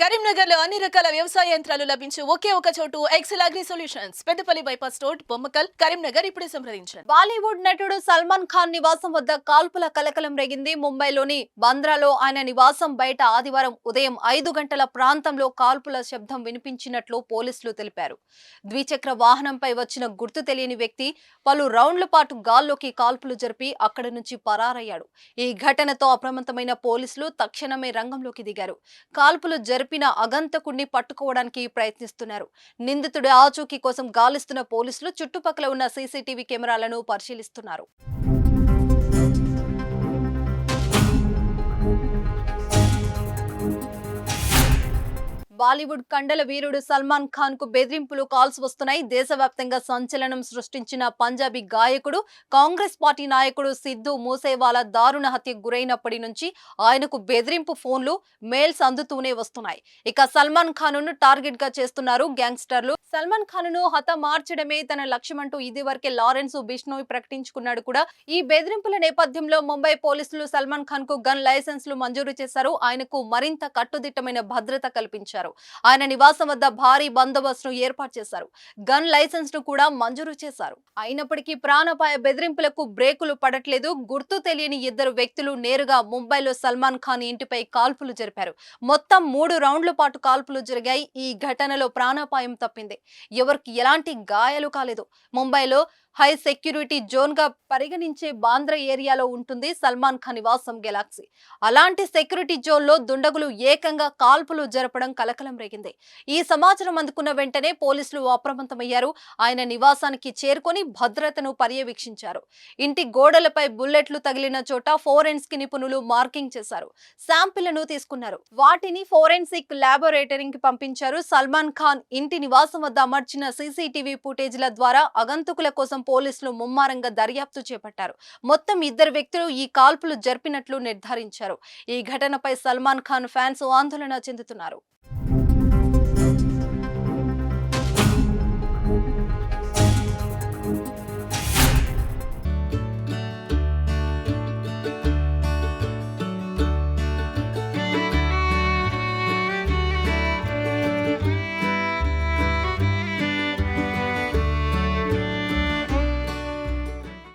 కరీంనగర్ లో అన్ని రకాల వ్యవసాయ యంత్రాలు లభించే ఒకే ఒక చోటు excel agri solutions Peddapalli bypass road Bommakal Karimnagar. ఇప్పుడే సంప్రదించండి. బాలీవుడ్ నటుడు సల్మాన్ ఖాన్ నివాసం వద్ద కాల్పుల కలకలం రేగింది. ముంబైలోని బంద్రాలో ఆయన నివాసం బయట ఆదివారం ఉదయం 5 గంటల ప్రాంతంలో కాల్పుల శబ్దం వినిపించినట్లు పోలీసులు తెలిపారు. ద్విచక్ర వాహనంపై వచ్చిన గుర్తు తెలియని వ్యక్తి పలు రౌండ్ల పాటు గాల్లోకి కాల్పులు జరిపి అక్కడి నుంచి పరారయ్యాడు. ఈ ఘటనతో అప్రమత్తమైన పోలీసులు తక్షణమే రంగంలోకి దిగారు. కాల్పులు జరిపిన అగంతకుడిని పట్టుకోవడానికి ప్రయత్నిస్తున్నారు. నిందితుడి ఆచూకీ కోసం గాలిస్తున్న పోలీసులు చుట్టుపక్కల ఉన్న సీసీటీవీ కెమెరాలను పరిశీలిస్తున్నారు. బాలీవుడ్ కండల వీరుడు సల్మాన్ ఖాన్ కు బెదిరింపులు కాల్స్ వస్తున్నాయి. దేశవ్యాప్తంగా సంచలనం సృష్టించిన పంజాబీ గాయకుడు, కాంగ్రెస్ పార్టీ నాయకుడు సిద్ధు మూసేవాలా దారుణ హత్యకు గురైనప్పటి నుంచి ఆయనకు బెదిరింపు ఫోన్లు, మెయిల్స్ అందుతూనే వస్తున్నాయి. ఇక సల్మాన్ ఖాన్ ను టార్గెట్ గా చేస్తున్నారు గ్యాంగ్స్టర్లు. సల్మాన్ ఖాన్ ను హతమార్చడమే తన లక్ష్యమంటూ ఇదివరకే లారెన్స్ బిష్నోయ్ ప్రకటించుకున్నాడు కూడా. ఈ బెదిరింపుల నేపథ్యంలో ముంబై పోలీసులు సల్మాన్ ఖాన్ కు గన్ లైసెన్స్లు మంజూరు చేశారు. ఆయనకు మరింత కట్టుదిట్టమైన భద్రత కల్పించారు. ఆయన నివాసం వద్ద భారీ బందోబస్తును ఏర్పాటు చేశారు. గన్ లైసెన్స్ ను కూడా మంజూరు చేశారు. అయినప్పటికీ ప్రాణాపాయ బెదిరింపులకు బ్రేకులు పడట్లేదు. గుర్తు తెలియని ఇద్దరు వ్యక్తులు నేరుగా ముంబైలో సల్మాన్ ఖాన్ ఇంటిపై కాల్పులు జరిపారు. మొత్తం 3 రౌండ్ల పాటు కాల్పులు జరిగాయి. ఈ ఘటనలో ప్రాణాపాయం తప్పింది. ఎవరికి ఎలాంటి గాయాలు కాలేదు. ముంబైలో హై సెక్యూరిటీ జోన్ గా పరిగణించే బాంద్రా ఏరియాలో ఉంటుంది సల్మాన్ ఖాన్ నివాసం గెలాక్సీ. అలాంటి సెక్యూరిటీ జోన్ లో దుండగులు ఏకంగా కాల్పులు జరపడం కలకలం రేగింది. ఈ సమాచారం అందుకున్న వెంటనే పోలీసులు అప్రమత్తమయ్యారు. ఆయన నివాసానికి చేరుకొని భద్రతను పర్యవేక్షించారు. ఇంటి గోడలపై బుల్లెట్లు తగిలిన చోట ఫోరెన్సిక్ నిపుణులు మార్కింగ్ చేశారు. శాంపిళ్లను తీసుకున్నారు. వాటిని ఫోరెన్సిక్ ల్యాబొరేటరీకి పంపించారు. సల్మాన్ ఖాన్ ఇంటి నివాసం వద్ద అమర్చిన సీసీటీవీ ఫుటేజ్ల ద్వారా ఆగంతుకుల కోసం పోలీసులు ముమ్మరంగా దర్యాప్తు చేపట్టారు. మొత్తం 2 వ్యక్తులు ఈ కాల్పులు జరిపినట్లు నిర్ధారించారు. ఈ ఘటనపై సల్మాన్ ఖాన్ ఫ్యాన్స్ ఆందోళన చెందుతున్నారు.